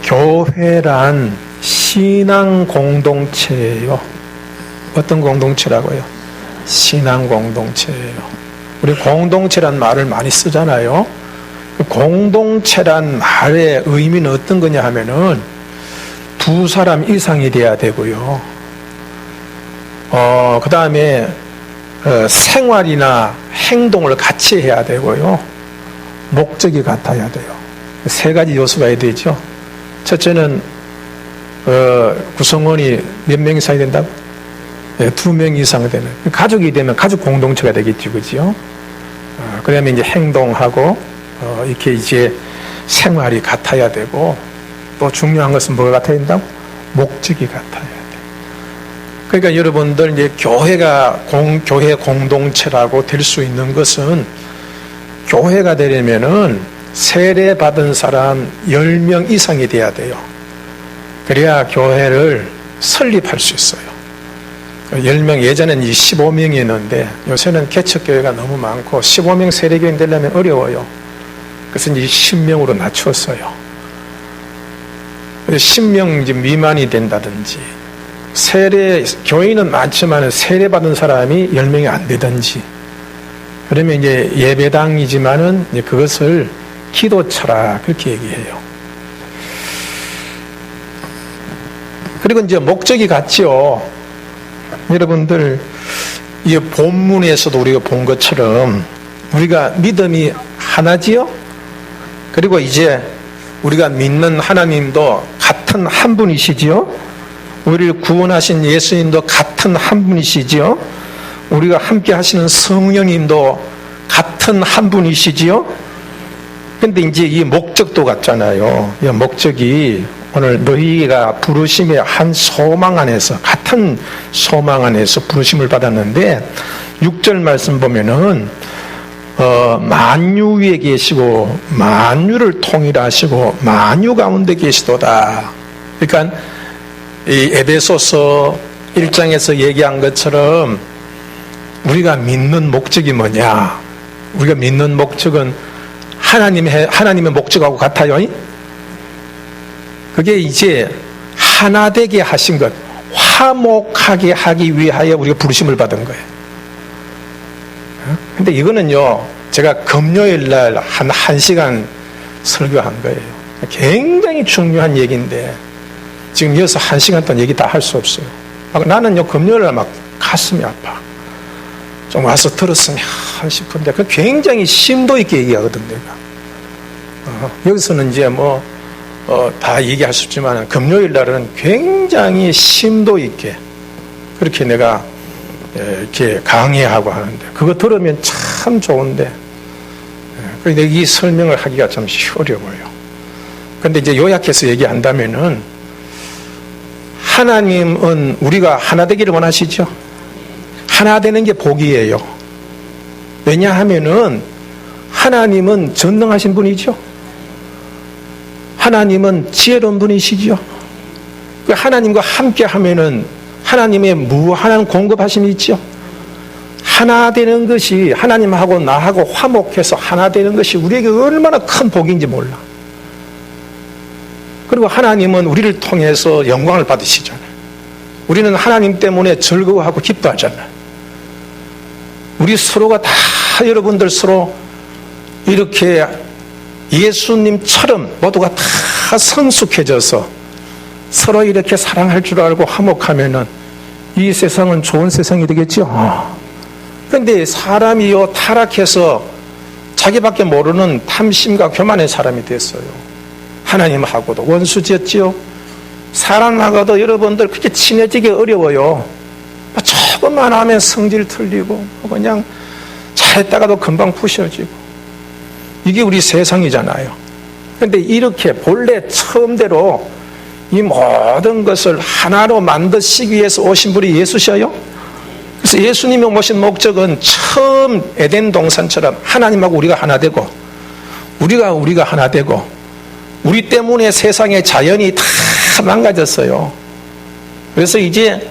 교회란 신앙 공동체예요. 어떤 공동체라고요? 신앙 공동체예요. 우리 공동체란 말을 많이 쓰잖아요. 그 공동체란 말의 의미는 어떤 거냐 하면은 두 사람 이상이 돼야 되고요. 그 다음에 생활이나 행동을 같이 해야 되고요. 목적이 같아야 돼요. 세 가지 요소가 해야 되죠. 첫째는 구성원이 몇 명 이상이 된다고? 네, 2명 이상 되는. 가족이 되면 가족 공동체가 되겠죠, 그죠? 그 다음에 이제 행동하고 이렇게 이제 생활이 같아야 되고, 또 중요한 것은 뭐가 같아야 된다고? 목적이 같아야 돼. 그러니까 여러분들 이제 교회가 교회 공동체라고 될 수 있는 것은, 교회가 되려면은 세례 받은 사람 10명 이상이 돼야 돼요. 그래야 교회를 설립할 수 있어요. 10명, 예전에는 15명이었는데 요새는 개척교회가 너무 많고 15명 세례교인 되려면 어려워요. 그래서 이제 10명으로 낮췄어요. 10명 미만이 된다든지, 교인은 많지만 세례받은 사람이 10명이 안 되든지, 그러면 이제 예배당이지만은 그것을 기도처라 그렇게 얘기해요. 그리고 이제 목적이 같지요. 여러분들, 이 본문에서도 우리가 본 것처럼 우리가 믿음이 하나지요. 그리고 이제 우리가 믿는 하나님도 같은 한 분이시지요. 우리를 구원하신 예수님도 같은 한 분이시지요. 우리가 함께 하시는 성령님도 같은 한 분이시지요. 근데 이제 이 목적도 같잖아요. 이 목적이 오늘 너희가 부르심의 한 소망 안에서, 같은 소망 안에서 부르심을 받았는데, 6절 말씀 보면은 만유 위에 계시고 만유를 통일하시고 만유 가운데 계시도다. 그러니까 이 에베소서 1장에서 얘기한 것처럼 우리가 믿는 목적이 뭐냐? 우리가 믿는 목적은 하나님의 목적하고 같아요. 그게 이제 하나 되게 하신 것, 화목하게 하기 위하여 우리가 부르심을 받은 거예요. 근데 이거는요, 제가 금요일 날 한 1시간 설교한 거예요. 굉장히 중요한 얘기인데 지금 이어서 1시간 동안 얘기 다 할 수 없어요. 나는요, 금요일 날 막 가슴이 아파. 좀 와서 들었으면 싶은데, 그 굉장히 심도 있게 얘기하거든, 내가. 여기서는 이제 다 얘기할 수 있지만, 금요일 날은 굉장히 심도 있게, 그렇게 내가 이렇게 강의하고 하는데, 그거 들으면 참 좋은데, 그런데 이 설명을 하기가 좀 어려워요. 근데 이제 요약해서 얘기한다면은, 하나님은 우리가 하나 되기를 원하시죠? 하나 되는 게 복이에요. 왜냐하면은 하나님은 전능하신 분이죠. 하나님은 지혜로운 분이시죠. 하나님과 함께 하면은 하나님의 무한한 공급하심이 있죠. 하나 되는 것이, 하나님하고 나하고 화목해서 하나 되는 것이 우리에게 얼마나 큰 복인지 몰라. 그리고 하나님은 우리를 통해서 영광을 받으시잖아요. 우리는 하나님 때문에 즐거워하고 기뻐하잖아요. 우리 서로가 다, 여러분들 서로 이렇게 예수님처럼 모두가 다 성숙해져서 서로 이렇게 사랑할 줄 알고 화목하면은 이 세상은 좋은 세상이 되겠죠. 그런데 사람이요, 타락해서 자기밖에 모르는 탐심과 교만의 사람이 됐어요. 하나님하고도 원수지었지요. 사람하고도 여러분들 그렇게 친해지기 어려워요. 조금만 하면 성질 틀리고 그냥 잘했다가도 금방 부셔지고, 이게 우리 세상이잖아요. 그런데 이렇게 본래 처음대로 이 모든 것을 하나로 만드시기 위해서 오신 분이 예수셔요. 그래서 예수님이 오신 목적은 처음 에덴 동산처럼 하나님하고 우리가 하나 되고, 우리가 하나 되고, 우리 때문에 세상의 자연이 다 망가졌어요. 그래서 이제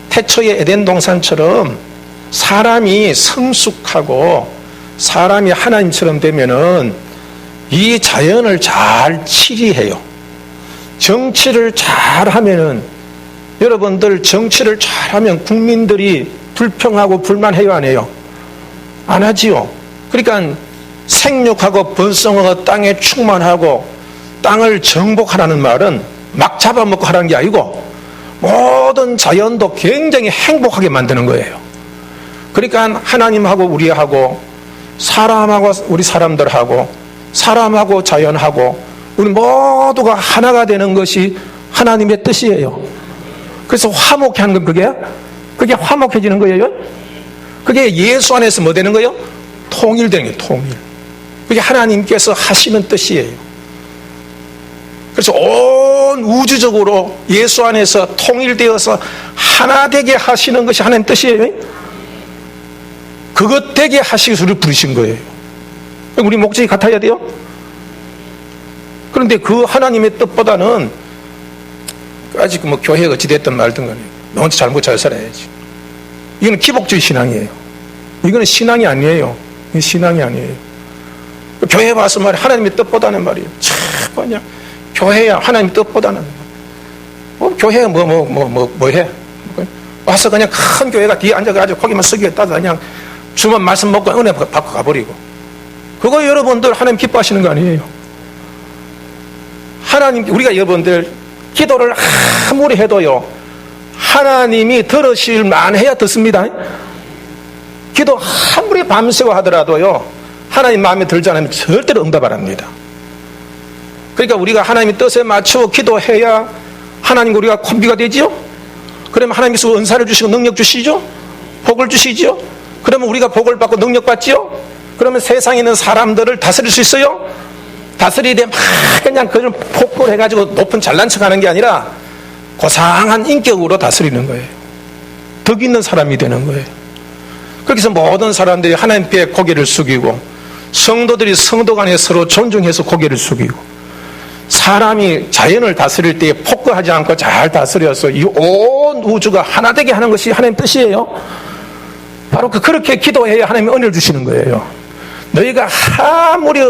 태초의 에덴 동산처럼 사람이 성숙하고 사람이 하나님처럼 되면은 이 자연을 잘 치리해요. 정치를 잘하면은, 여러분들 정치를 잘하면 국민들이 불평하고 불만해요, 안 해요? 안 하지요. 그러니까 생육하고 번성하고 땅에 충만하고 땅을 정복하라는 말은 막 잡아먹고 하라는 게 아니고 모든 자연도 굉장히 행복하게 만드는 거예요. 그러니까 하나님하고 우리하고 사람하고 우리 사람들하고 사람하고 자연하고 우리 모두가 하나가 되는 것이 하나님의 뜻이에요. 그래서 화목해 하는 건 그게 화목해지는 거예요. 그게 예수 안에서 뭐 되는 거예요? 통일되는 거예요. 통일. 그게 하나님께서 하시는 뜻이에요. 그래서 온 우주적으로 예수 안에서 통일되어서 하나 되게 하시는 것이 하나님 뜻이에요. 그것 되게 하시기 위해서 부르신 거예요. 우리 목적이 같아야 돼요. 그런데 그 하나님의 뜻보다는 아직 뭐 교회가 어찌됐든 말든 간에 너 혼자 잘못 잘 살아야지. 이거는 기복주의 신앙이에요. 이거는 신앙이 아니에요. 이건 신앙이 아니에요. 교회 와서 말이야, 하나님의 뜻보다는 말이에요. 참 그냥 교회야 하나님의 뜻보다는 교회야 뭐 해? 와서 그냥 큰 교회가 뒤에 앉아가지고 고기만 숙이겠다 그냥 주만 말씀 먹고 은혜 받고 가버리고, 그거 여러분들 하나님 기뻐하시는 거 아니에요. 하나님, 우리가 여러분들 기도를 아무리 해도요 하나님이 들으실 만해야 듣습니다. 기도 아무리 밤새고 하더라도요 하나님 마음에 들지 않으면 절대로 응답 안 합니다. 그러니까 우리가 하나님의 뜻에 맞추어 기도해야 하나님과 우리가 콤비가 되지요. 그러면 하나님께서 은사를 주시고 능력 주시죠. 복을 주시죠. 그러면 우리가 복을 받고 능력 받지요. 그러면 세상에 있는 사람들을 다스릴 수 있어요. 다스리되 막 그냥 그걸 폭로를 해가지고 높은 잘난 척하는 게 아니라 고상한 인격으로 다스리는 거예요. 덕 있는 사람이 되는 거예요. 그렇게 해서 모든 사람들이 하나님께 고개를 숙이고 성도들이 성도 간에 서로 존중해서 고개를 숙이고 사람이 자연을 다스릴 때 폭거하지 않고 잘 다스려서 이 온 우주가 하나 되게 하는 것이 하나님 뜻이에요. 바로 그렇게 기도해야 하나님이 은혜를 주시는 거예요. 너희가 아무리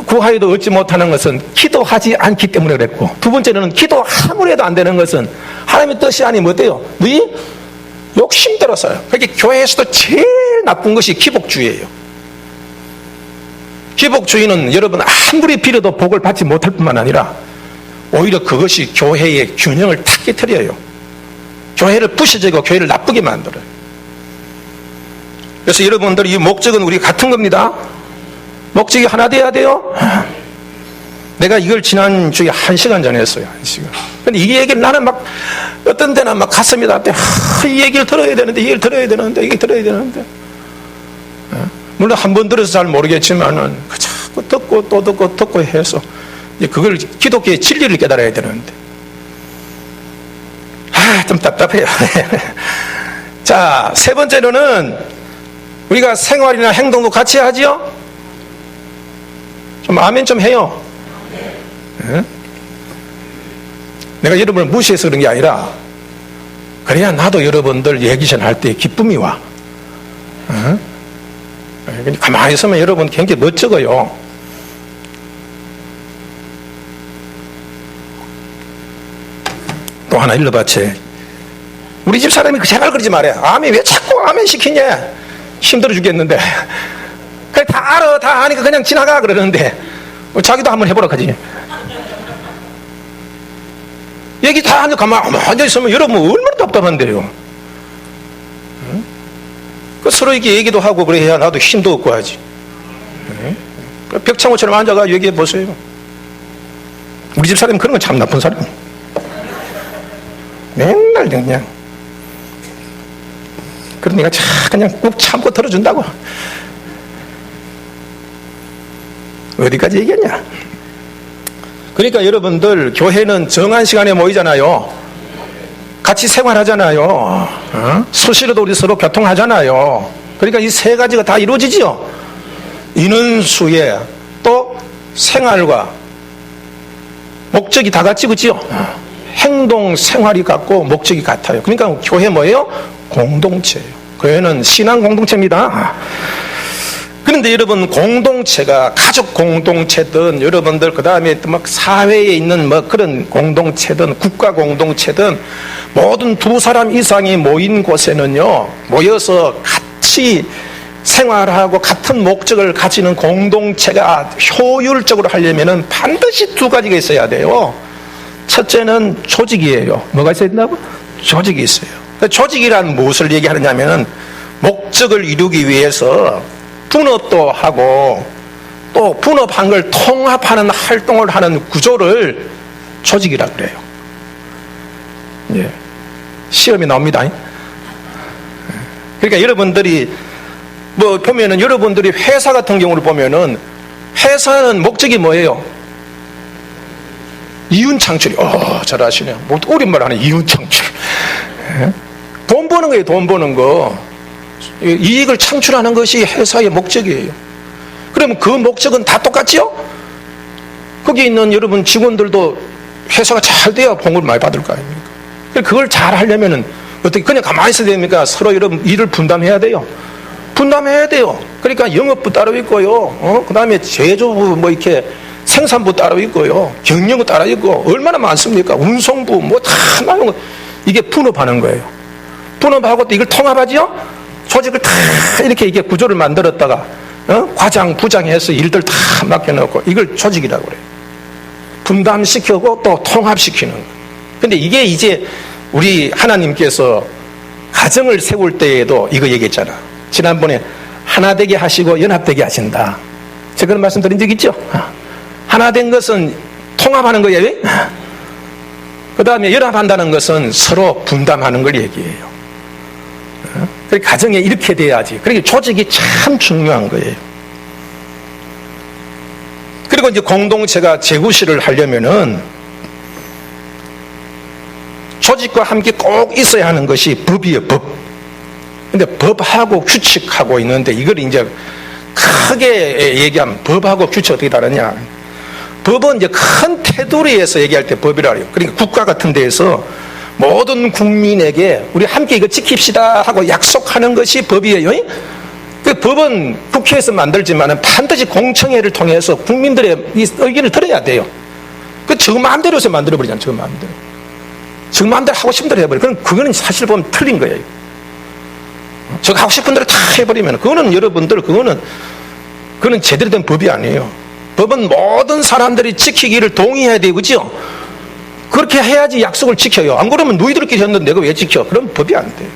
구하여도 얻지 못하는 것은 기도하지 않기 때문에 그랬고, 두 번째는 기도 아무리 해도 안 되는 것은 하나님의 뜻이 아니면 어때요? 너희 욕심대로서요. 그러니까 교회에서도 제일 나쁜 것이 기복주의예요. 기복주의는 여러분 아무리 빌어도 복을 받지 못할 뿐만 아니라 오히려 그것이 교회의 균형을 탁 깨트려요. 교회를 부셔지고 교회를 나쁘게 만들어요. 그래서 여러분들 이 목적은 우리 같은 겁니다. 목적이 하나 돼야 돼요. 내가 이걸 지난주에 1시간 전에 했어요. 1시간. 근데 이 얘기를 나는 막 어떤 데는 막 가슴이 닿대. 이 얘기를 들어야 되는데 이 얘기를 들어야 되는데 이게 들어야 되는데. 물론 한 번 들어서 잘 모르겠지만은 자꾸 듣고 또 듣고 해서 이제 그걸 기독교의 진리를 깨달아야 되는데 좀 답답해요. 자, 세 번째로는 우리가 생활이나 행동도 같이 하지요? 좀 아멘 좀 해요. 네? 내가 여러분을 무시해서 그런 게 아니라 그래야 나도 여러분들 얘기션 할 때 기쁨이 와. 가만히 있으면 여러분 굉장히 멋쩍어요. 또 하나 일러봤지. 우리 집 사람이 제발 그러지 말아요. 아멘 왜 자꾸 아멘 시키냐. 힘들어 죽겠는데. 그래 다 알아 다 아니까 그냥 지나가 그러는데 자기도 한번 해보라 하지. 얘기 다 하는데 가만히 앉아있으면 여러분 얼마나 답답한데요. 그 서로 이렇게 얘기도 하고 그래야 나도 힘도 얻고 하지. 벽창호처럼 앉아가 얘기해 보세요. 우리 집 사람이 그런 건 참 나쁜 사람이에요. 맨날 그냥 그런 내가 그냥 꾹 참고 들어준다고. 어디까지 얘기했냐. 그러니까 여러분들 교회는 정한 시간에 모이잖아요. 같이 생활하잖아요. 수시로도 우리 서로 교통하잖아요. 그러니까 이 세 가지가 다 이루어지지요. 인원수에 또 생활과 목적이 다 같이 그지요. 행동 생활이 같고 목적이 같아요. 그러니까 교회 뭐예요? 공동체예요. 교회는 신앙 공동체입니다. 그런데 여러분, 공동체가 가족 공동체든 여러분들 그 다음에 막 사회에 있는 뭐 그런 공동체든 국가 공동체든 모든 두 사람 이상이 모인 곳에는요, 모여서 같이 생활하고 같은 목적을 가지는 공동체가 효율적으로 하려면은 반드시 두 가지가 있어야 돼요. 첫째는 조직이에요. 뭐가 있어야 된다고? 조직이 있어요. 조직이란 무엇을 얘기하느냐면은 목적을 이루기 위해서 분업도 하고 또 분업한 걸 통합하는 활동을 하는 구조를 조직이라고 그래요. 예. 시험이 나옵니다. 그러니까 여러분들이 뭐 보면은 여러분들이 회사 같은 경우를 보면은 회사는 목적이 뭐예요? 이윤 창출이. 잘 아시네요. 뭐 어린 말 하네. 이윤 창출. 예? 돈 버는 거예요. 돈 버는 거. 이익을 창출하는 것이 회사의 목적이에요. 그러면 그 목적은 다 똑같지요? 거기 있는 여러분 직원들도 회사가 잘 돼야 봉을 많이 받을 거 아닙니까? 그걸 잘 하려면은 어떻게 그냥 가만히 있어야 됩니까? 서로 여러분 일을 분담해야 돼요. 분담해야 돼요. 그러니까 영업부 따로 있고요. 그 다음에 제조부 뭐 이렇게 생산부 따로 있고요. 경영부 따로 있고 얼마나 많습니까? 운송부 뭐 다 많은 거. 이게 분업하는 거예요. 분업하고 또 이걸 통합하지요? 조직을 다 이렇게 이게 구조를 만들었다가 과장, 부장해서 일들 다 맡겨놓고 이걸 조직이라고 그래요. 분담시키고 또 통합시키는 거예요. 근데 이게 이제 우리 하나님께서 가정을 세울 때에도 이거 얘기했잖아. 지난번에 하나 되게 하시고 연합되게 하신다. 제가 그런 말씀 드린 적 있죠? 하나 된 것은 통합하는 거예요. 그 다음에 연합한다는 것은 서로 분담하는 걸 얘기해요. 가정에 이렇게 돼야지. 그러니까 조직이 참 중요한 거예요. 그리고 이제 공동체가 재구실을 하려면은 조직과 함께 꼭 있어야 하는 것이 법이에요, 법. 근데 법하고 규칙하고 있는데 이걸 이제 크게 얘기하면 법하고 규칙 어떻게 다르냐. 법은 이제 큰 테두리에서 얘기할 때 법이라고 해요. 그러니까 국가 같은 데에서 모든 국민에게 우리 함께 이거 지킵시다 하고 약속하는 것이 법이에요. 그 법은 국회에서 만들지만 반드시 공청회를 통해서 국민들의 의견을 들어야 돼요. 그 저 마음대로 해서 만들어버리잖아요. 저 마음대로. 저 마음대로 하고 싶은 대로 해버려요. 그럼 그거는 사실 보면 틀린 거예요. 저 하고 싶은 대로 다 해버리면 그거는 여러분들 그거는 제대로 된 법이 아니에요. 법은 모든 사람들이 지키기를 동의해야 되고 그죠? 그렇게 해야지 약속을 지켜요. 안 그러면 너희들끼리 했는데 내가 왜 지켜? 그럼 법이 안 돼.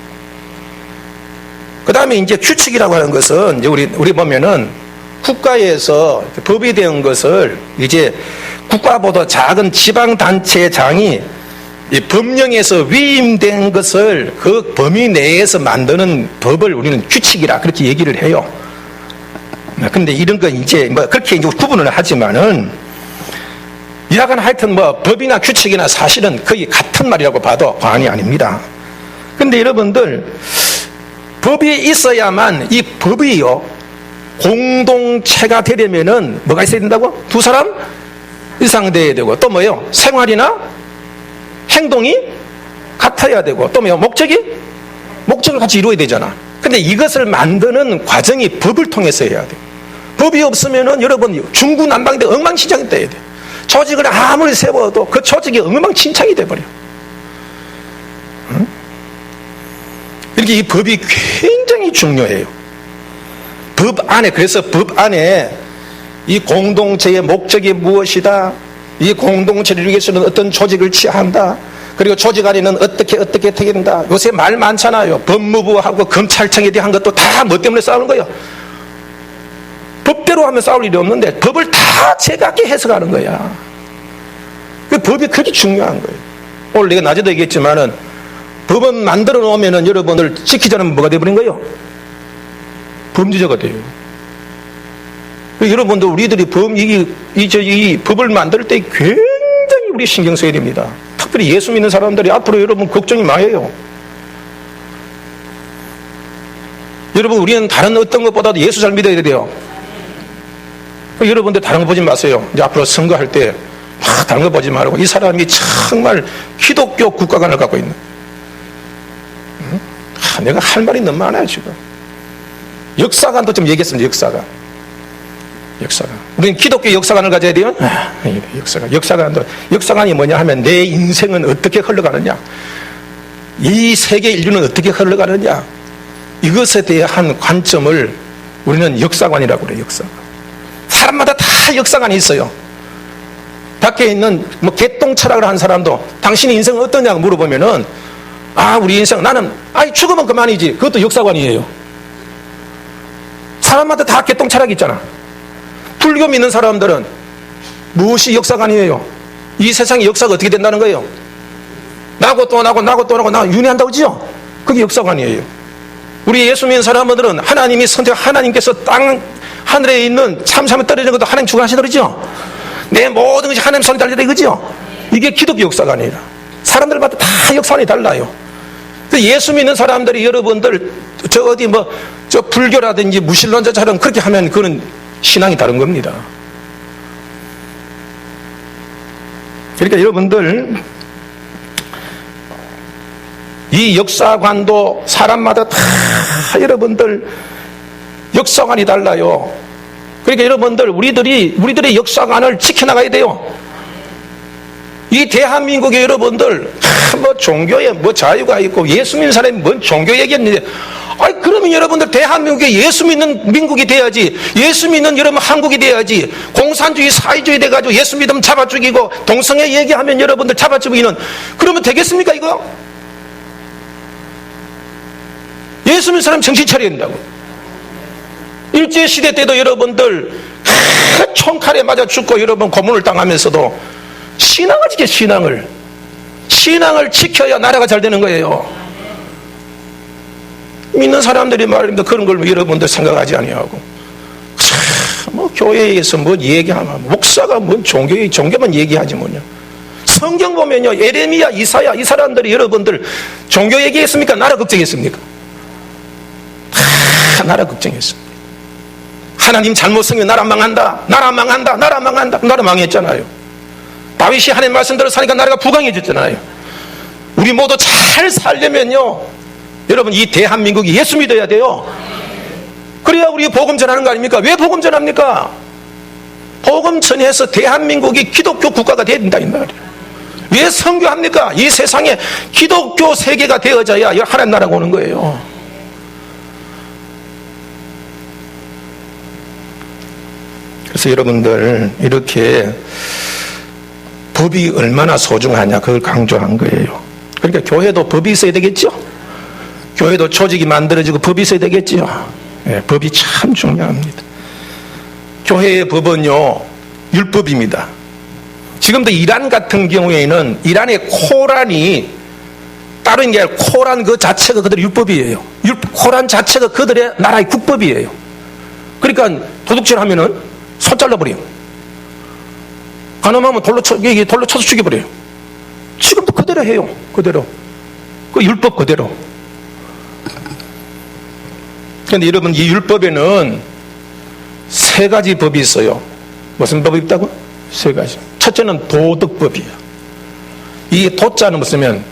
그 다음에 이제 규칙이라고 하는 것은 이제 우리 보면은 국가에서 법이 된 것을 이제 국가보다 작은 지방단체장이 이 법령에서 위임된 것을 그 범위 내에서 만드는 법을 우리는 규칙이라 그렇게 얘기를 해요. 근데 이런 건 이제 뭐 그렇게 이제 구분을 하지만은 이하간 하여튼 뭐 법이나 규칙이나 사실은 거의 같은 말이라고 봐도 과언이 아닙니다. 근데 여러분들 법이 있어야만 이 법이요 공동체가 되려면은 뭐가 있어야 된다고? 두 사람 이상 돼야 되고 또 뭐요? 생활이나 행동이 같아야 되고 또 뭐요? 목적을 같이 이루어야 되잖아. 근데 이것을 만드는 과정이 법을 통해서 해야 돼. 법이 없으면은 여러분 중구난방인데 엉망진창이 돼야 돼. 조직을 아무리 세워도 그 조직이 엉망진창이 돼버려. 응? 이렇게 이 법이 굉장히 중요해요. 법 안에, 그래서 법 안에 이 공동체의 목적이 무엇이다, 이 공동체를 이루기 위해서는 어떤 조직을 취한다, 그리고 조직 안에는 어떻게 된다. 요새 말 많잖아요. 법무부하고 검찰청에 대한 것도 다 뭐 때문에 싸우는 거예요? 법대로 하면 싸울 일이 없는데 법을 다 제각기 해석하는 거야. 그 법이 그렇게 중요한 거예요. 오늘 내가 낮에도 얘기했지만은 법은 만들어 놓으면은 여러분들 지키지 않으면 뭐가 되어버린 거예요? 범죄자가 돼요. 여러분들 우리들이 이 법을 만들 때 굉장히 우리 신경 써야 됩니다. 특별히 예수 믿는 사람들이 앞으로 여러분 걱정이 많아요. 여러분 우리는 다른 어떤 것보다도 예수 잘 믿어야 돼요. 여러분들 다른 거 보지 마세요. 이제 앞으로 선거할 때 다른 거 보지 말고 이 사람이 정말 기독교 국가관을 갖고 있는. 내가 할 말이 너무 많아요 지금. 역사관도 좀 얘기했습니다. 역사관. 역사관. 우리는 기독교 역사관을 가져야 돼요. 역사관이 뭐냐 하면 내 인생은 어떻게 흘러가느냐, 이 세계 인류는 어떻게 흘러가느냐, 이것에 대한 관점을 우리는 역사관이라고 그래요. 역사관. 사람마다 다 역사관이 있어요. 밖에 있는 개똥 철학을 한 사람도 당신의 인생은 어떠냐고 물어보면은, 우리 인생, 나는 죽으면 그만이지. 그것도 역사관이에요. 사람마다 다 개똥 철학이 있잖아. 불교 믿는 사람들은 무엇이 역사관이에요? 이 세상의 역사가 어떻게 된다는 거예요? 나고 또 나고 윤회한다고 그러죠? 그게 역사관이에요. 우리 예수 믿는 사람들은 하나님이 하나님께서 하늘에 있는 참삼에 떨어지는 것도 하나님 주관하시더라 그러죠? 내 모든 것이 하나님 손에 달려있다 이거죠? 이게 기독교 역사관이라. 사람들마다 다 역사관이 달라요. 예수 믿는 사람들이 여러분들 저 불교라든지 무신론자처럼 그렇게 하면 그거는 신앙이 다른 겁니다. 그러니까 여러분들 이 역사관도 사람마다 다 여러분들 역사관이 달라요. 그러니까 여러분들 우리들의 역사관을 지켜나가야 돼요. 이 대한민국의 여러분들 종교에 자유가 있고 예수 믿는 사람이 뭔 종교 얘기했는데, 그러면 여러분들 대한민국에 예수 믿는 민국이 돼야지. 예수 믿는 여러분 한국이 돼야지. 공산주의 사회주의 돼가지고 예수 믿으면 잡아 죽이고 동성애 얘기하면 여러분들 잡아 죽이는, 그러면 되겠습니까 이거? 예수 믿는 사람 정신 차려야 된다고. 일제시대 때도 여러분들 총칼에 맞아 죽고 여러분 고문을 당하면서도 신앙을 지켜. 신앙을 지켜야 나라가 잘 되는 거예요. 믿는 사람들이 말입니다. 그런 걸 여러분들 생각하지 아니하고, 교회에서 얘기하면 목사가 종교만 얘기하지 뭐냐. 성경 보면요, 예레미야, 이사야 이 사람들이 여러분들 종교 얘기했습니까? 나라 걱정했습니까? 다 나라 걱정했습니다. 하나님 잘못 섬기면 나라 망한다. 나라 망했잖아요. 다윗이 하나님 말씀대로 사니까 나라가 부강해졌잖아요. 우리 모두 잘 살려면요, 여러분 이 대한민국이 예수 믿어야 돼요. 그래야 우리 복음 전하는 거 아닙니까? 왜 복음 전합니까? 복음 전해서 대한민국이 기독교 국가가 돼야 된다 이 말이에요. 왜 선교합니까? 이 세상에 기독교 세계가 되어져야 하나님 나라가 오는 거예요. 그래서 여러분들 이렇게 법이 얼마나 소중하냐 그걸 강조한 거예요. 그러니까 교회도 법이 있어야 되겠죠. 교회도 조직이 만들어지고 법이 있어야 되겠죠. 네, 법이 참 중요합니다. 교회의 법은요 율법입니다. 지금도 이란 같은 경우에는 이란의 코란이 다른 게 아니라 코란 그 자체가 그들의 율법이에요. 코란 자체가 그들의 나라의 국법이에요. 그러니까 도둑질 하면은 손 잘라버려요. 가늠하면 돌로 쳐서 죽여버려요. 지금도 그대로 해요. 그대로. 그 율법 그대로. 그런데 여러분 이 율법에는 세 가지 법이 있어요. 무슨 법이 있다고? 세 가지. 첫째는 도덕법이에요. 이 도자는 무슨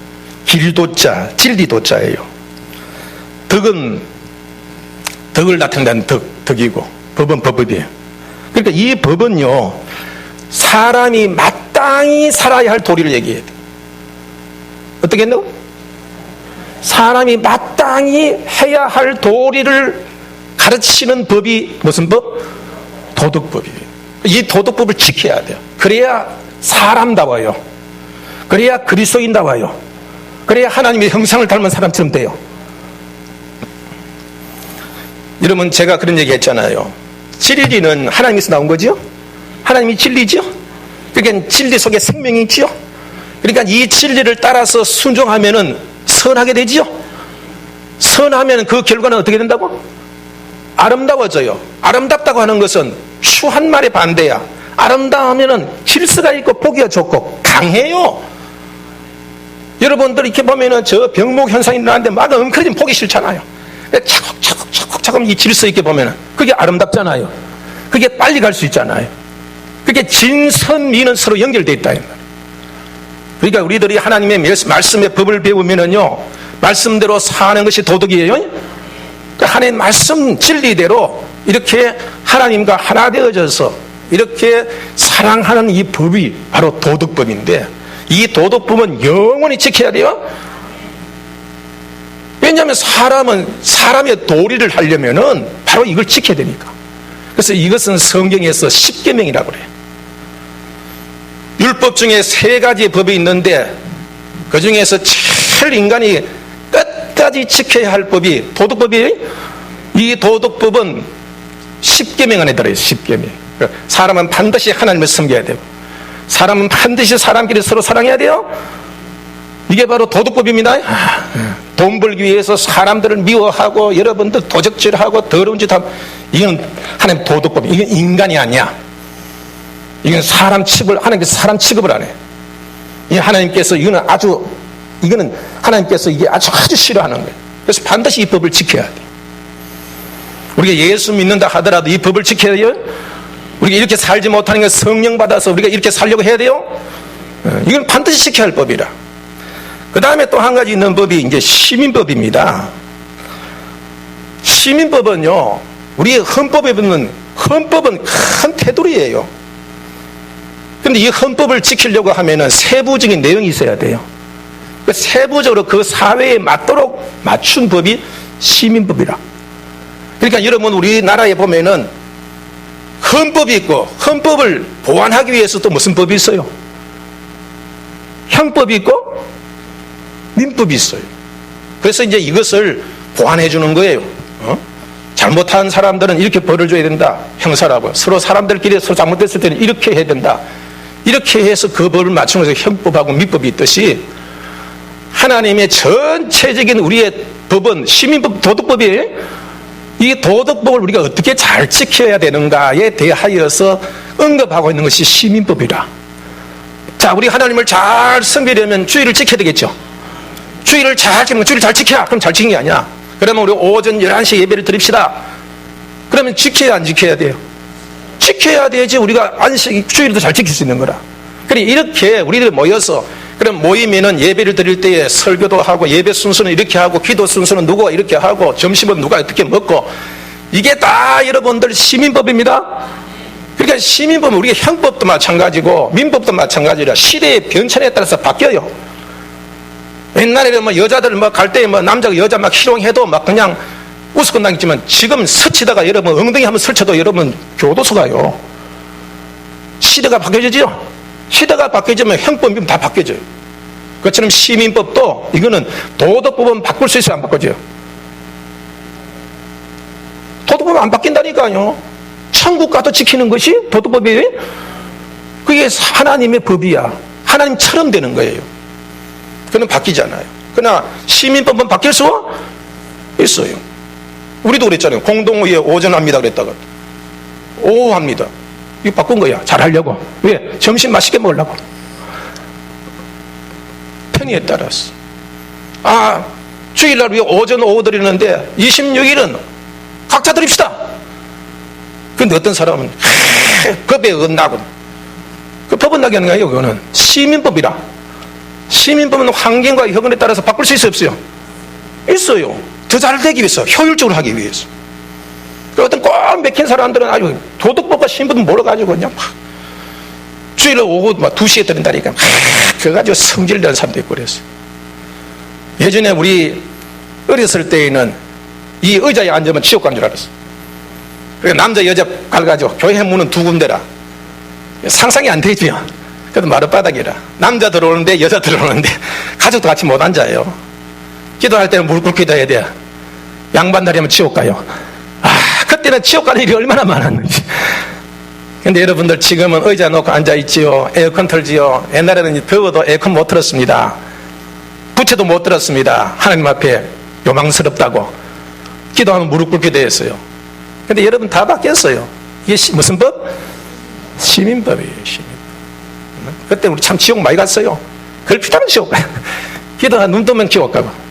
길도자, 진리도자예요. 덕은 덕을 나타낸다는 덕이고 법은 법이에요. 그러니까 이 법은요 사람이 마땅히 살아야 할 도리를 얘기해야 돼. 어떻게 했노? 사람이 마땅히 해야 할 도리를 가르치는 법이 무슨 법? 도덕법이에요. 이 도덕법을 지켜야 돼요. 그래야 사람다워요. 그래야 그리스도인다워요. 그래야 하나님의 형상을 닮은 사람처럼 돼요. 여러분 제가 그런 얘기 했잖아요. 진리는 하나님에서 나온 거죠? 하나님이 진리죠? 그러니까 진리 속에 생명이 있죠? 그러니까 이 진리를 따라서 순종하면은 선하게 되지요? 선하면 그 결과는 어떻게 된다고? 아름다워져요. 아름답다고 하는 것은 추한 말의 반대야. 아름다우면은 질서가 있고 보기가 좋고 강해요. 여러분들 이렇게 보면은 저 병목 현상이 일어나는데 막 엉클어지면 보기 싫잖아요. 차곡차곡 이 질서 있게 보면은 그게 아름답잖아요. 그게 빨리 갈 수 있잖아요. 그게 진선미는 서로 연결되어 있다. 그러니까 우리들이 하나님의 말씀의 법을 배우면은요, 말씀대로 사는 것이 도덕이에요. 그러니까 하나님의 말씀 진리대로 이렇게 하나님과 하나 되어져서 이렇게 사랑하는 이 법이 바로 도덕법인데, 이 도덕법은 영원히 지켜야 돼요. 왜냐하면 사람은 사람의 도리를 하려면은 바로 이걸 지켜야 되니까. 그래서 이것은 성경에서 십계명이라고 그래요. 율법 중에 3가지 법이 있는데 그 중에서 제일 인간이 끝까지 지켜야 할 법이 도덕법이에요. 이 도덕법은 십계명 안에 들어있어요. 십계명. 사람은 반드시 하나님을 섬겨야 되고, 사람은 반드시 사람끼리 서로 사랑해야 돼요. 이게 바로 도덕법입니다. 돈 벌기 위해서 사람들을 미워하고 여러분들 도적질하고 더러운 짓 하면, 이건 하나님 도덕법. 이건 인간이 아니야. 이건 사람 취급을, 하나님께서 사람 취급을 안 해. 이 하나님께서 이거는 하나님께서 이게 아주 싫어하는 거예요. 그래서 반드시 이 법을 지켜야 돼. 우리가 예수 믿는다 하더라도 이 법을 지켜야 돼요. 우리가 이렇게 살지 못하는 게 성령 받아서 우리가 이렇게 살려고 해야 돼요. 이건 반드시 지켜야 할 법이라. 그 다음에 또 한 가지 있는 법이 이제 시민법입니다. 시민법은요, 우리의 헌법에 붙는, 헌법은 큰 테두리예요. 근데 이 헌법을 지키려고 하면은 세부적인 내용이 있어야 돼요. 세부적으로 그 사회에 맞도록 맞춘 법이 시민법이라. 그러니까 여러분, 우리나라에 보면은 헌법이 있고, 헌법을 보완하기 위해서 또 무슨 법이 있어요? 형법이 있고 민법이 있어요. 그래서 이제 이것을 보완해 주는 거예요. 잘못한 사람들은 이렇게 벌을 줘야 된다, 형사라고. 서로 사람들끼리 서로 잘못됐을 때는 이렇게 해야 된다. 이렇게 해서 그 법을 맞추면서 형법하고 민법이 있듯이, 하나님의 전체적인 우리의 법은 시민법, 도덕법이에요. 이 도덕법을 우리가 어떻게 잘 지켜야 되는가에 대하여서 언급하고 있는 것이 시민법이라. 자, 우리 하나님을 잘 섬기려면 주의를 지켜야 되겠죠. 주의를 잘 지키면, 주의를 잘 지켜. 그럼 잘 지킨 게 아니야. 그러면 우리 오전 11시에 예배를 드립시다. 그러면 지켜야 안 지켜야 돼요? 지켜야 되지. 우리가 안식, 주의를 잘 지킬 수 있는 거라. 그래, 이렇게 우리들 모여서, 그럼 모이면은 예배를 드릴 때에 설교도 하고, 예배 순서는 이렇게 하고, 기도 순서는 누가 이렇게 하고, 점심은 누가 어떻게 먹고, 이게 다 여러분들 시민법입니다. 그러니까 시민법은 우리가 형법도 마찬가지고 민법도 마찬가지라 시대의 변천에 따라서 바뀌어요. 옛날에는 뭐 여자들 뭐 갈 때 뭐 남자가 여자 막 희롱해도 막 그냥 웃고 당했지만, 지금 스치다가 여러분 엉덩이 한번 스쳐도 여러분 교도소 가요. 시대가 바뀌어지죠. 시대가 바뀌어지면 형법, 민법 다 바뀌어져요. 그것처럼 시민법도, 이거는 도덕법은 바꿀 수 있어요, 안 바꿔져요? 도덕법은 안 바뀐다니까요. 천국 가도 지키는 것이 도덕법이에요. 그게 하나님의 법이야. 하나님처럼 되는 거예요. 그건 바뀌잖아요. 그러나 시민법은 바뀔 수 있어요. 우리도 그랬잖아요. 공동의회 오전합니다 그랬다가 오후 합니다. 이거 바꾼 거야. 잘하려고. 왜? 점심 맛있게 먹으려고. 편의에 따라서. 아, 주일날 우리 오전 오후 드리는데 26일은 각자 드립시다. 그런데 어떤 사람은 법에 어긋나고, 그 법은 나게 하는 거예요. 그거는 시민법이라. 시민법은 환경과 여건에 따라서 바꿀 수 있어요, 없어요? 있어요. 더 잘 되기 위해서, 효율적으로 하기 위해서. 어떤 꽉 맥힌 사람들은 아주 도덕법과 시민법은 몰아가지고 그냥 막 주일날 오후 막 2시에 드린다니까 막 그거 가지고 성질 내는 사람도 있고 그랬어요. 예전에 우리 어렸을 때에는 이 의자에 앉으면 지옥 간 줄 알았어. 그러니까 남자 여자 가가지고 교회 문은 2군데라. 상상이 안 되지요. 그래도 마룻바닥이라. 남자 들어오는데 여자 들어오는데 가족도 같이 못 앉아요. 기도할 때는 무릎 꿇고 기도해야 돼. 양반다리 하면 지옥 가요. 그때는 지옥 가는 일이 얼마나 많았는지. 근데 여러분들 지금은 의자 놓고 앉아있지요. 에어컨 틀지요. 옛날에는 더워도 에어컨 못 틀었습니다. 부채도 못 들었습니다. 하나님 앞에 요망스럽다고 기도하면 무릎 꿇게 되었어요. 근데 여러분 다 바뀌었어요. 이게 무슨 법? 시민법이에요. 시민법. 그때 우리 참 지옥 많이 갔어요. 그걸 피하면 지옥 가요. 기도하면 눈 뜨면 지옥 가고.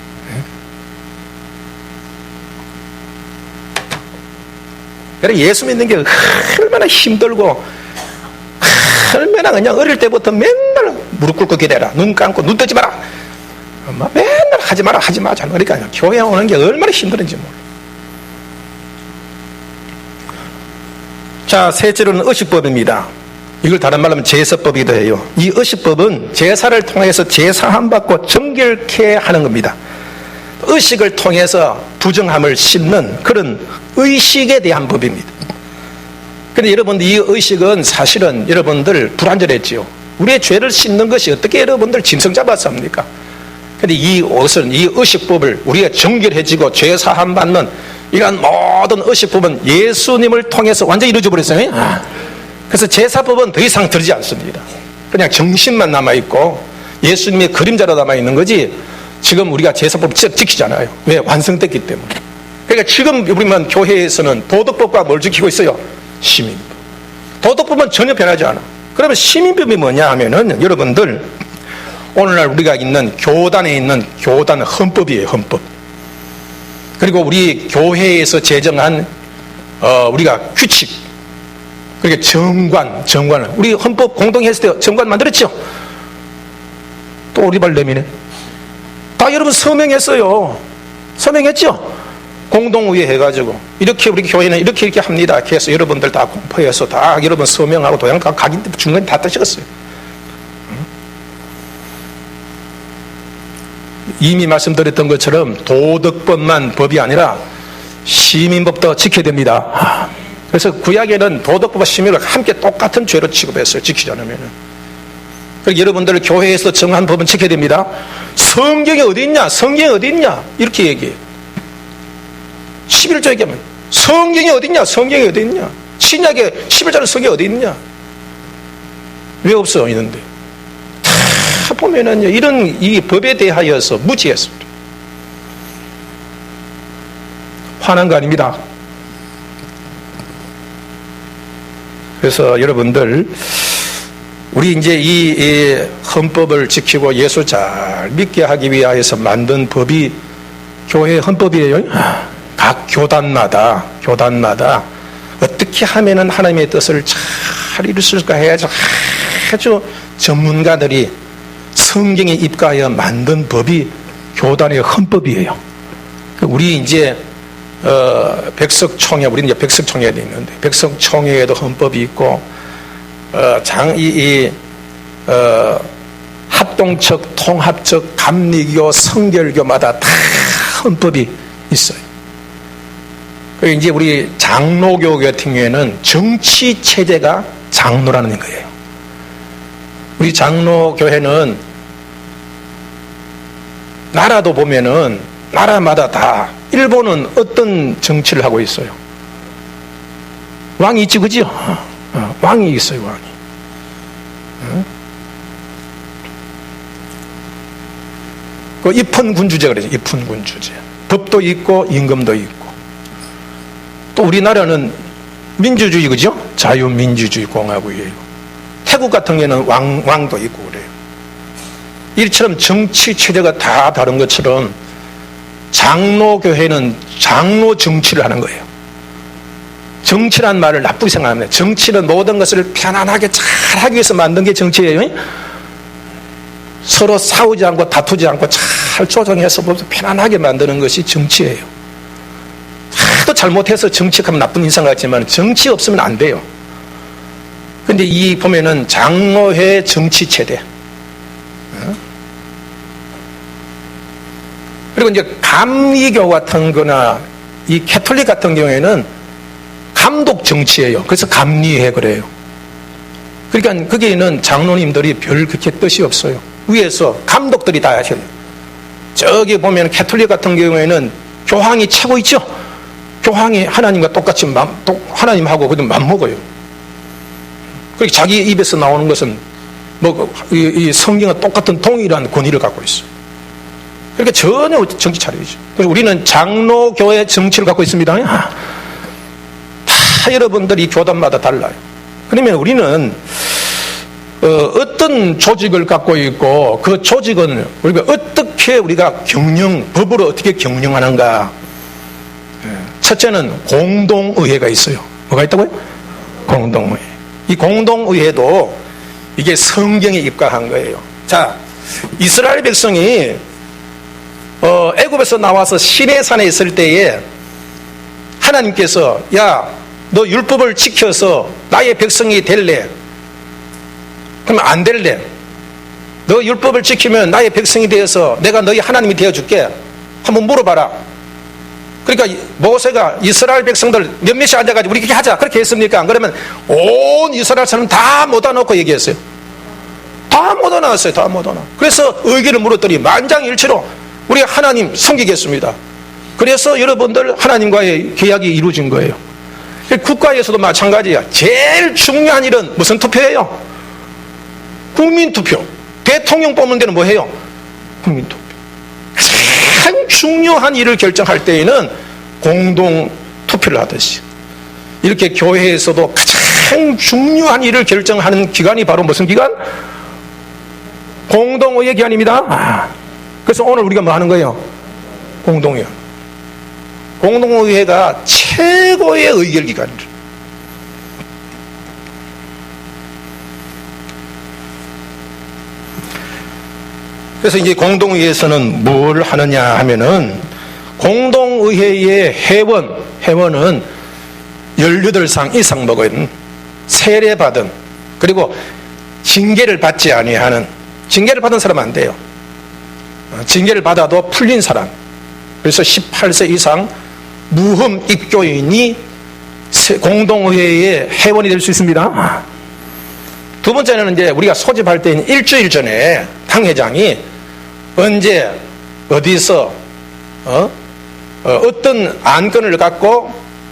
그래, 예수 믿는 게 얼마나 힘들고, 얼마나 그냥 어릴 때부터 맨날 무릎 꿇고 기대라. 눈 감고 눈 뜨지 마라. 맨날 하지 마라, 하지 마자. 그러니까 교회 오는 게 얼마나 힘든지 몰라. 자, 셋째로는 의식법입니다. 이걸 다른 말로 하면 제사법이기도 해요. 이 의식법은 제사를 통해서 제사함 받고 정결케 하는 겁니다. 의식을 통해서 부정함을 씻는 그런 의식에 대한 법입니다. 그런데 여러분들, 이 의식은 사실은 여러분들 불완전했지요. 우리의 죄를 씻는 것이 어떻게 여러분들 짐승 잡아서 합니까? 그런데 이 옷은, 이 의식법을 우리가 정결해지고 죄사함 받는 이러한 모든 의식법은 예수님을 통해서 완전히 이루어져 버렸어요. 그래서 제사법은 더 이상 들지 않습니다. 그냥 정신만 남아있고 예수님의 그림자로 남아있는 거지, 지금 우리가 제사법 지키잖아요. 왜? 완성됐기 때문에. 그러니까 지금 우리만 교회에서는 도덕법과 뭘 지키고 있어요? 시민법. 도덕법은 전혀 변하지 않아. 그러면 시민법이 뭐냐 하면은, 여러분들, 오늘날 우리가 있는 교단에 있는 교단 헌법이에요. 헌법. 그리고 우리 교회에서 제정한 우리가 규칙, 그리고 정관을 우리 헌법 공동했을 때 정관 만들었죠. 또 오리발 내미네. 다 여러분 서명했어요. 서명했죠. 공동의회 해가지고 이렇게 우리 교회는 이렇게 합니다. 그래서 여러분들 다 공포해서 다 여러분 서명하고 도장 각인 중간에 다 뜨셨어요. 이미 말씀드렸던 것처럼 도덕법만 법이 아니라 시민법도 지켜야 됩니다. 그래서 구약에는 도덕법과 시민을 함께 똑같은 죄로 취급했어요. 지키지 않으면. 그리고 여러분들 교회에서 정한 법은 지켜야 됩니다. 성경이 어디 있냐? 성경이 어디 있냐? 이렇게 얘기해요. 11조 얘기하면 성경이 어디 있냐? 성경이 어디 있냐? 신약의 11조는 성경이 어디 있냐? 왜 없어? 있는데. 다 보면은요, 이런 이 법에 대하여서 무지했습니다. 화난 거 아닙니다. 그래서 여러분들, 우리 이제 이 헌법을 지키고 예수 잘 믿게 하기 위하여서 만든 법이 교회 헌법이에요. 각 교단마다 어떻게 하면은 하나님의 뜻을 잘 이룰 수 있을까 해야죠. 아주 전문가들이 성경에 입각하여 만든 법이 교단의 헌법이에요. 우리 이제 백석총회, 우리는 이제 백석총회가 있는데, 백석총회에도 헌법이 있고, 합동척, 통합척, 감리교, 성결교마다 다 헌법이 있어요. 그리고 이제 우리 장로교 같은 경우에는 정치 체제가 장로라는 거예요. 우리 장로교회는 나라도 보면은 나라마다 다, 일본은 어떤 정치를 하고 있어요? 왕이 있지, 그죠? 왕이 있어요, 왕이. 그 입헌군주제 그러죠. 입헌군주제. 법도 있고 임금도 있고. 또 우리나라는 민주주의, 그죠? 자유민주주의 공화국이에요. 태국 같은 경우는 왕도 있고 그래요. 이처럼 정치 체제가 다 다른 것처럼 장로교회는 장로 정치를 하는 거예요. 정치란 말을 나쁘게 생각합니다. 정치는 모든 것을 편안하게 잘 하기 위해서 만든 게 정치예요. 서로 싸우지 않고 다투지 않고 잘 조정해서 편안하게 만드는 것이 정치예요. 하도 잘못해서 정치하면 나쁜 인상 같지만 정치 없으면 안 돼요. 근데 이 보면은 장로회 정치 체대. 그리고 이제 감리교 같은 거나 이 캐톨릭 같은 경우에는 감독 정치예요. 그래서 감리회 그래요. 그러니까 거기에는 장로님들이 별 그렇게 뜻이 없어요. 위에서 감독들이 다 하셔요. 저기 보면 캐톨릭 같은 경우에는 교황이 최고 있죠. 교황이 하나님과 똑같이 하나님하고 그래도 맞먹어요. 그리고 자기 입에서 나오는 것은 이 성경과 똑같은 동일한 권위를 갖고 있어요. 그러니까 전혀 정치 차려야죠. 그래서 우리는 장로교회 정치를 갖고 있습니다. 다 여러분들이 교단마다 달라요. 그러면 우리는 어떤 조직을 갖고 있고 그 조직은 우리가 어떻게 법으로 어떻게 경영하는가. 첫째는 공동의회가 있어요. 뭐가 있다고요? 공동의회. 이 공동의회도 이게 성경에 입각한 거예요. 자, 이스라엘 백성이 애굽에서 나와서 시내산에 있을 때에 하나님께서 야, 너 율법을 지켜서 나의 백성이 될래? 그러면 안 될래? 너 율법을 지키면 나의 백성이 되어서 내가 너희 하나님이 되어줄게. 한번 물어봐라. 그러니까 모세가 이스라엘 백성들 몇몇이 앉아가지고 우리 그렇게 하자. 그렇게 했습니까? 안 그러면 온 이스라엘 사람 다 모아놓고 얘기했어요. 다 모아놨어요. 다 모아놔. 그래서 의견을 물었더니 만장일치로 우리가 하나님 섬기겠습니다. 그래서 여러분들 하나님과의 계약이 이루어진 거예요. 국가에서도 마찬가지야. 제일 중요한 일은 무슨 투표예요? 국민투표. 대통령 뽑는 데는 뭐 해요? 국민투표. 가장 중요한 일을 결정할 때에는 공동투표를 하듯이 이렇게 교회에서도 가장 중요한 일을 결정하는 기관이 바로 무슨 기관? 공동의회 기관입니다. 그래서 오늘 우리가 뭐 하는 거예요? 공동의회. 공동의회가 최고의 의결 기관이죠. 그래서 이제 공동의회에서는 뭘 하느냐 하면은 공동의회의 회원은 18상 이상 먹은 세례받은 그리고 징계를 받지 아니하는 징계를 받은 사람 안 돼요. 징계를 받아도 풀린 사람. 그래서 18세 이상 무흠 입교인이 공동의회의 회원이 될 수 있습니다. 두 번째는 이제 우리가 소집할 때는 일주일 전에 당회장이 언제 어디서 어떤 안건을 갖고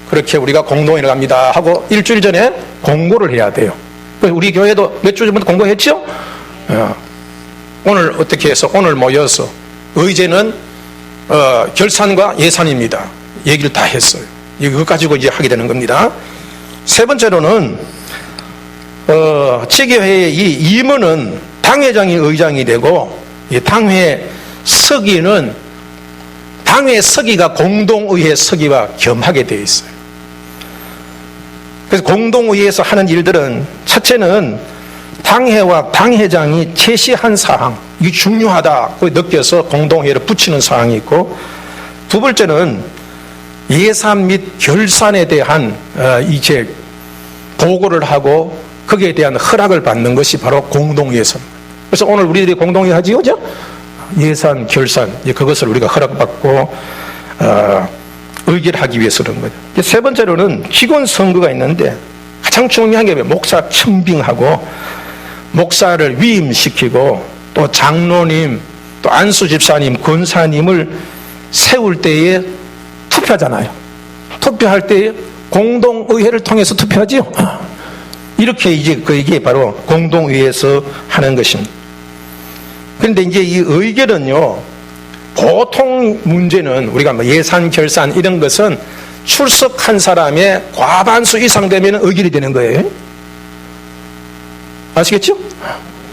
그렇게 우리가 공동회를 갑니다 하고 일주일 전에 공고를 해야 돼요. 우리 교회도 몇 주 전부터 공고했죠? 오늘 어떻게 해서 오늘 모여서 의제는 결산과 예산입니다. 얘기를 다 했어요. 이거 가지고 이제 하게 되는 겁니다. 세 번째로는 지교회의 이 임원은 당회장이 의장이 되고 이 당회 서기는 당회 서기가 공동의회 서기와 겸하게 되어 있어요. 그래서 공동의회에서 하는 일들은 첫째는 당회와 당회장이 제시한 사항, 이게 중요하다고 느껴서 공동회의를 붙이는 사항이 있고, 두 번째는 예산 및 결산에 대한 이제 보고를 하고 거기에 대한 허락을 받는 것이 바로 공동회의입니다. 그래서 오늘 우리들이 공동회의 하지요, 그죠? 예산, 결산, 그것을 우리가 허락받고 의결하기 위해서 그런 거죠. 세 번째로는 직원 선거가 있는데 가장 중요한 게 목사 청빙하고 목사를 위임시키고 또 장로님, 또 안수 집사님, 권사님을 세울 때에 투표하잖아요. 투표할 때에 공동의회를 통해서 투표하지요. 이렇게 이제 이게 바로 공동의회에서 하는 것입니다. 그런데 이제 이 의결은요, 보통 문제는 우리가 뭐 예산, 결산 이런 것은 출석한 사람의 과반수 이상 되면 의결이 되는 거예요. 아시겠죠?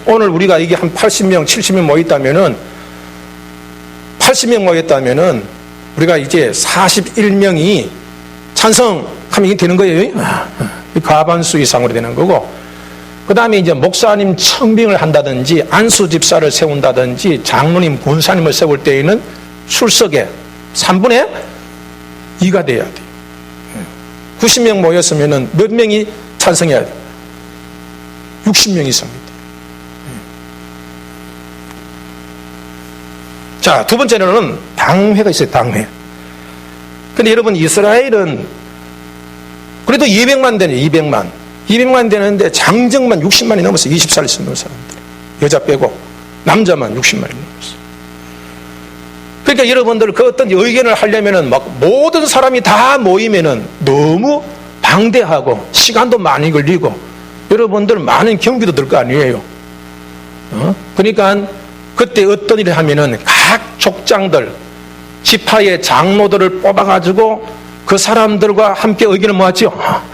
오늘 우리가 이게 한 80명, 70명 모였다면은 80명 모였다면은 우리가 이제 41명이 찬성하면 이게 되는 거예요. 과반수 이상으로 되는 거고, 그 다음에 이제 목사님 청빙을 한다든지 안수 집사를 세운다든지 장로님, 권사님을 세울 때에는 출석에 3분의 2가 돼야 돼요. 90명 모였으면은 몇 명이 찬성해야 돼요? 60명 이상입니다. 자, 두 번째로는 당회가 있어요. 당회. 근데 여러분, 이스라엘은 그래도 200만 되네. 200만 되는데 장정만 60만이 넘었어요. 20살 넘는 사람들, 여자 빼고 남자만 60만이 넘었어요. 그러니까 여러분들 그 어떤 의견을 하려면은 막 모든 사람이 다 모이면은 너무 방대하고 시간도 많이 걸리고 여러분들 많은 경비도 들 거 아니에요. 그러니까 그때 어떤 일을 하면은 각 족장들, 지파의 장로들을 뽑아가지고 그 사람들과 함께 의견을 모았지요.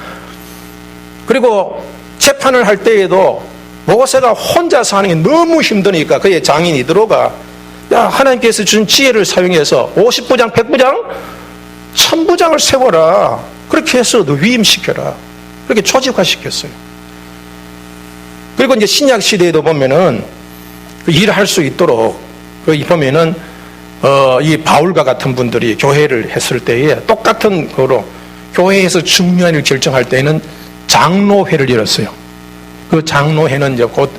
그리고 재판을 할 때에도 모세가 혼자서 하는 게 너무 힘드니까 그의 장인 이드로가, 야, 하나님께서 주신 지혜를 사용해서 50부장, 100부장, 1000부장을 세워라. 그렇게 해서 너 위임시켜라. 그렇게 조직화시켰어요. 그리고 이제 신약 시대에도 보면은 일할 수 있도록 거기 보면은 이 바울과 같은 분들이 교회를 했을 때에 똑같은 거로 교회에서 중요한 일을 결정할 때는 장로회를 열었어요. 그 장로회는 이제 곧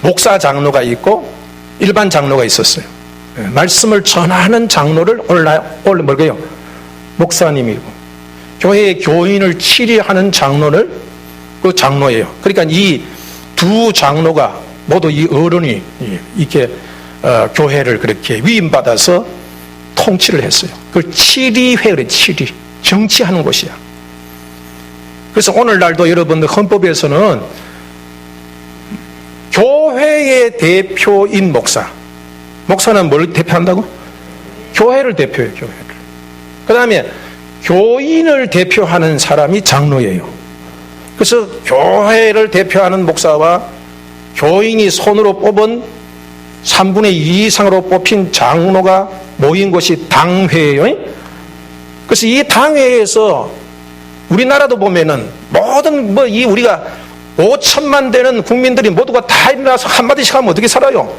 목사 장로가 있고 일반 장로가 있었어요. 말씀을 전하는 장로를 뭐게요? 목사님이고, 교회의 교인을 치리하는 장로를 그 장로예요. 그러니까 이 두 장로가 모두 이 어른이 이렇게 교회를 그렇게 위임받아서 통치를 했어요. 그걸 치리회 그래, 치리. 정치하는 곳이야. 그래서 오늘날도 여러분들 헌법에서는 교회의 대표인 목사는 뭘 대표한다고? 교회를 대표해요. 교회를. 그 다음에 교인을 대표하는 사람이 장로예요. 그래서 교회를 대표하는 목사와 교인이 손으로 뽑은 3분의 2 이상으로 뽑힌 장로가 모인 곳이 당회예요. 그래서 이 당회에서 우리나라도 보면은 모든 우리가 5천만 되는 국민들이 모두가 다 일어나서 한마디씩 하면 어떻게 살아요?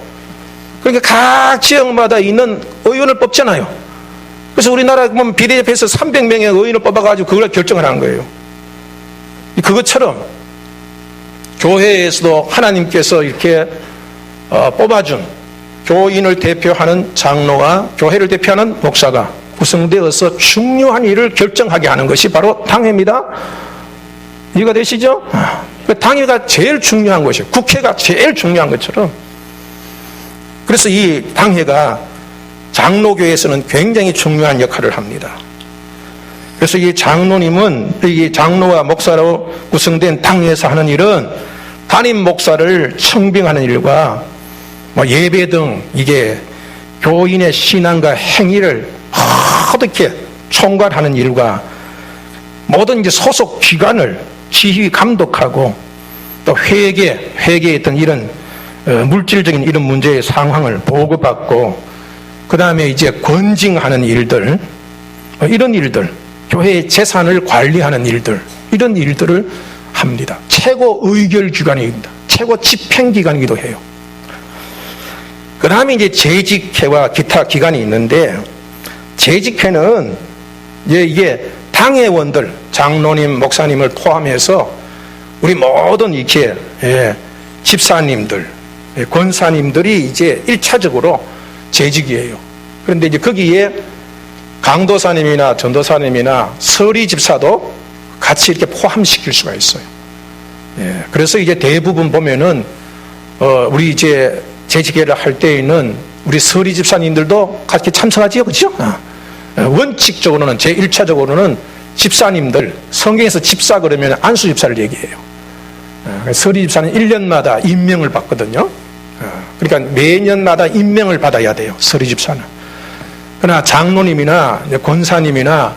그러니까 각 지역마다 있는 의원을 뽑잖아요. 그래서 우리나라 보면 비례대표에서 300명의 의원을 뽑아가지고 그걸 결정을 한 거예요. 그것처럼 교회에서도 하나님께서 이렇게 뽑아준 교인을 대표하는 장로와 교회를 대표하는 목사가 구성되어서 중요한 일을 결정하게 하는 것이 바로 당회입니다. 이해가 되시죠? 당회가 제일 중요한 것이에요. 국회가 제일 중요한 것처럼. 그래서 이 당회가 장로교에서는 굉장히 중요한 역할을 합니다. 그래서 이 장로님은 이 장로와 목사로 구성된 당회에서 하는 일은 담임 목사를 청빙하는 일과 예배 등 이게 교인의 신앙과 행위를 어떻게 총괄하는 일과 모든 이제 소속 기관을 지휘 감독하고 또 회계에 있던 이런 물질적인 이런 문제의 상황을 보고받고 그 다음에 이제 권징하는 일들, 이런 일들, 교회의 재산을 관리하는 일들, 이런 일들을 합니다. 최고 의결기관입니다. 최고 집행기관이기도 해요. 그 다음에 이제 재직회와 기타 기관이 있는데, 재직회는 이게 당회원들, 장로님, 목사님을 포함해서 우리 모든 이렇게 집사님들, 권사님들이 이제 1차적으로 재직이에요. 그런데 이제 거기에 강도사님이나 전도사님이나 서리 집사도 같이 이렇게 포함시킬 수가 있어요. 그래서 이제 대부분 보면은 우리 이제 재직회를 할 때에는 우리 서리 집사님들도 같이 참석하지요, 그렇죠? 원칙적으로는 제1차적으로는 집사님들, 성경에서 집사 그러면 안수 집사를 얘기해요. 서리 집사는 1년마다 임명을 받거든요. 그러니까 매년마다 임명을 받아야 돼요, 서리 집사는. 그러나 장로님이나 권사님이나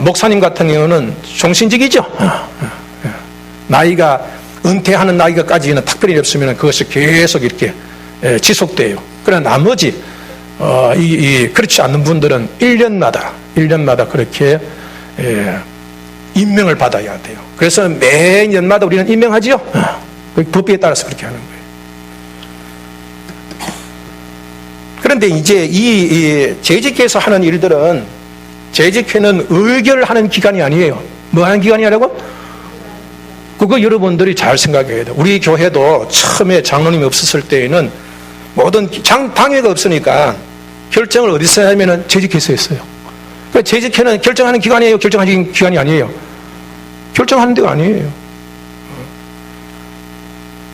목사님 같은 경우는 종신직이죠. 나이가 은퇴하는 나이가까지는 특별히 없으면 그것이 계속 이렇게 지속돼요. 그러나 나머지 그렇지 않는 분들은 1년마다 그렇게 임명을 받아야 돼요. 그래서 매년마다 우리는 임명하지요. 법에 따라서 그렇게 하는 거예요. 그런데 이제 이 재직회에서 하는 일들은, 재직회는 의결하는 기관이 아니에요. 뭐 하는 기관이라고? 그거 여러분들이 잘 생각해야 돼요. 우리 교회도 처음에 장로님이 없었을 때에는 모든 당회가 없으니까 결정을 어디서 하면은 재직회에서 했어요. 그러니까 재직회는 결정하는 기관이에요, 결정하는 기관이 아니에요? 결정하는 데가 아니에요.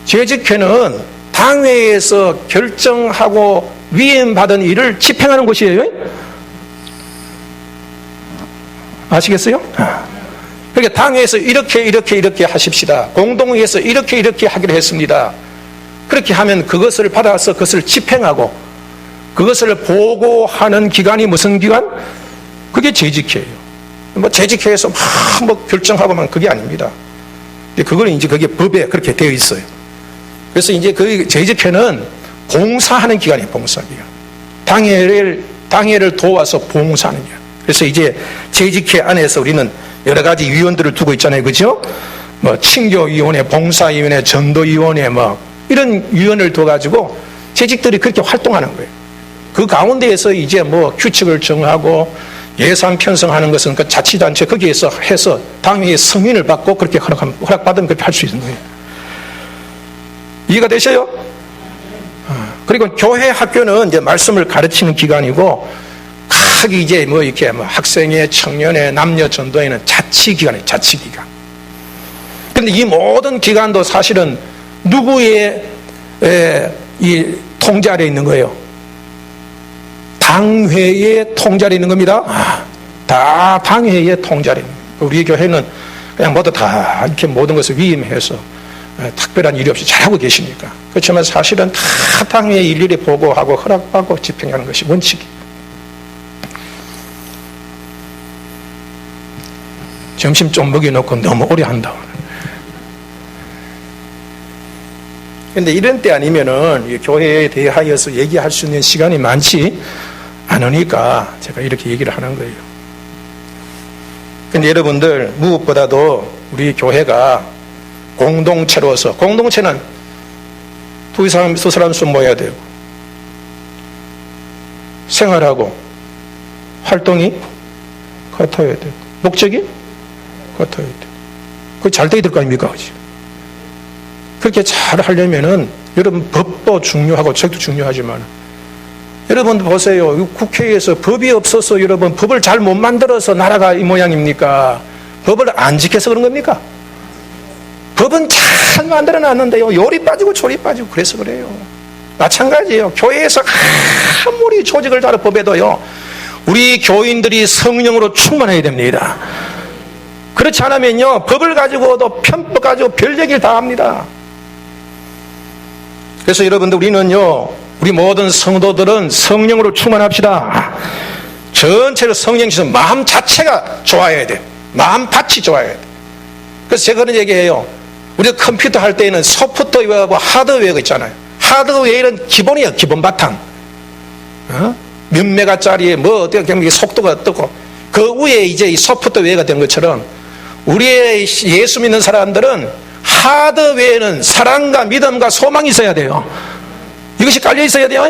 재직회는 당회에서 결정하고 위임받은 일을 집행하는 곳이에요. 아시겠어요? 그러니까 당회에서 이렇게 하십시다. 공동회에서 이렇게 하기로 했습니다. 그렇게 하면 그것을 받아서 그것을 집행하고 그것을 보고하는 기관이 무슨 기관? 그게 재직회예요. 재직회에서 막 결정하고만 그게 아닙니다. 그걸 이제 그게 법에 그렇게 되어 있어요. 그래서 이제 그 재직회는 봉사하는 기관이에요, 봉사기관. 당회를 도와서 봉사하는 기관. 그래서 이제 재직회 안에서 우리는 여러 가지 위원들을 두고 있잖아요, 그죠? 친교위원회, 봉사위원회, 전도위원회, 이런 위원을 둬가지고 재직들이 그렇게 활동하는 거예요. 그 가운데에서 이제 규칙을 정하고 예산 편성하는 것은 그 자치단체 거기에서 해서 당회의 승인을 받고 그렇게 허락받으면 그렇게 할 수 있는 거예요. 이해가 되셔요? 그리고 교회 학교는 이제 말씀을 가르치는 기관이고, 크게 이제 뭐 이렇게 뭐 학생회, 청년회, 남녀 전도회는 자치기관이에요, 자치기관. 그런데 이 모든 기관도 사실은 누구의 이 통제 아래 있는 거예요? 당회의 통제 아래 있는 겁니다. 다 당회의 통제 아래 있는 거예요. 우리 교회는 그냥 모두 다 이렇게 모든 것을 위임해서 특별한 일이 없이 잘하고 계시니까. 그렇지만 사실은 다 당회에 일일이 보고하고 허락받고 집행하는 것이 원칙이에요. 점심 좀 먹여놓고 너무 오래 한다. 그런데 이런 때 아니면은 교회에 대하여서 얘기할 수 있는 시간이 많지 않으니까 제가 이렇게 얘기를 하는 거예요. 근데 여러분들, 무엇보다도 우리 교회가 공동체로서, 공동체는 두 사람씩 모여야 되고, 생활하고 활동이 같아야 되고, 목적이 같아야 돼요. 그게 잘 돼야 될 거 아닙니까? 그렇게 잘 하려면은, 여러분, 법도 중요하고 책도 중요하지만, 여러분도 보세요. 국회에서 법이 없어서 여러분 법을 잘 못 만들어서 나라가 이 모양입니까? 법을 안 지켜서 그런 겁니까? 법은 잘 만들어 놨는데요, 요리 빠지고 조리 빠지고 그래서 그래요. 마찬가지예요. 교회에서 아무리 조직을 잘 법에도요, 우리 교인들이 성령으로 충만해야 됩니다. 그렇지 않으면요, 법을 가지고도 편법 가지고 별 얘기를 다 합니다. 그래서 여러분들, 우리는요, 우리 모든 성도들은 성령으로 충만합시다. 전체로 성령이셔서 마음 자체가 좋아야 돼. 마음 밭이 좋아야 돼. 그래서 제가 그런 얘기해요. 우리가 컴퓨터 할 때에는 소프트웨어하고 하드웨어가 있잖아요. 하드웨어는 기본이에요. 기본 바탕. 몇 메가짜리에 뭐 어떻게 속도가 어떻고, 그 위에 이제 이 소프트웨어가 된 것처럼 우리의 예수 믿는 사람들은 하드웨어는 사랑과 믿음과 소망이 있어야 돼요. 이것이 깔려 있어야 돼요.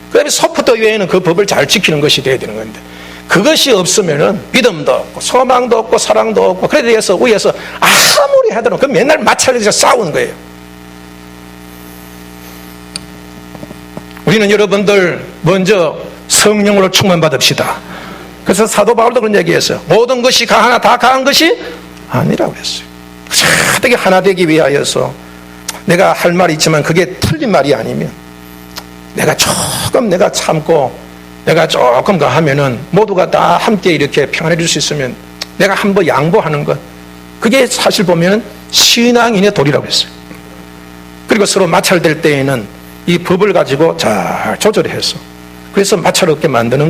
그 다음에 소프트웨어는 그 법을 잘 지키는 것이 돼야 되는 건데, 그것이 없으면은 믿음도 없고 소망도 없고 사랑도 없고, 그래 대해서 위에서 아무리 하더라도 그 맨날 마찰에서 싸우는 거예요. 우리는 여러분들 먼저 성령으로 충만받읍시다. 그래서 사도 바울도 그런 얘기했어요. 모든 것이 다 강한 것이 아니라고 했어요. 어떻게 하나 되기 위하여서 내가 할 말이 있지만 그게 틀린 말이 아니면, 내가 참고 내가 조금 더 하면은 모두가 다 함께 이렇게 평안해질 수 있으면 내가 한번 양보하는 것, 그게 사실 보면 신앙인의 도리라고 했어요. 그리고 서로 마찰될 때에는 이 법을 가지고 잘 조절해서, 그래서 마찰 없게 만드는 거예요.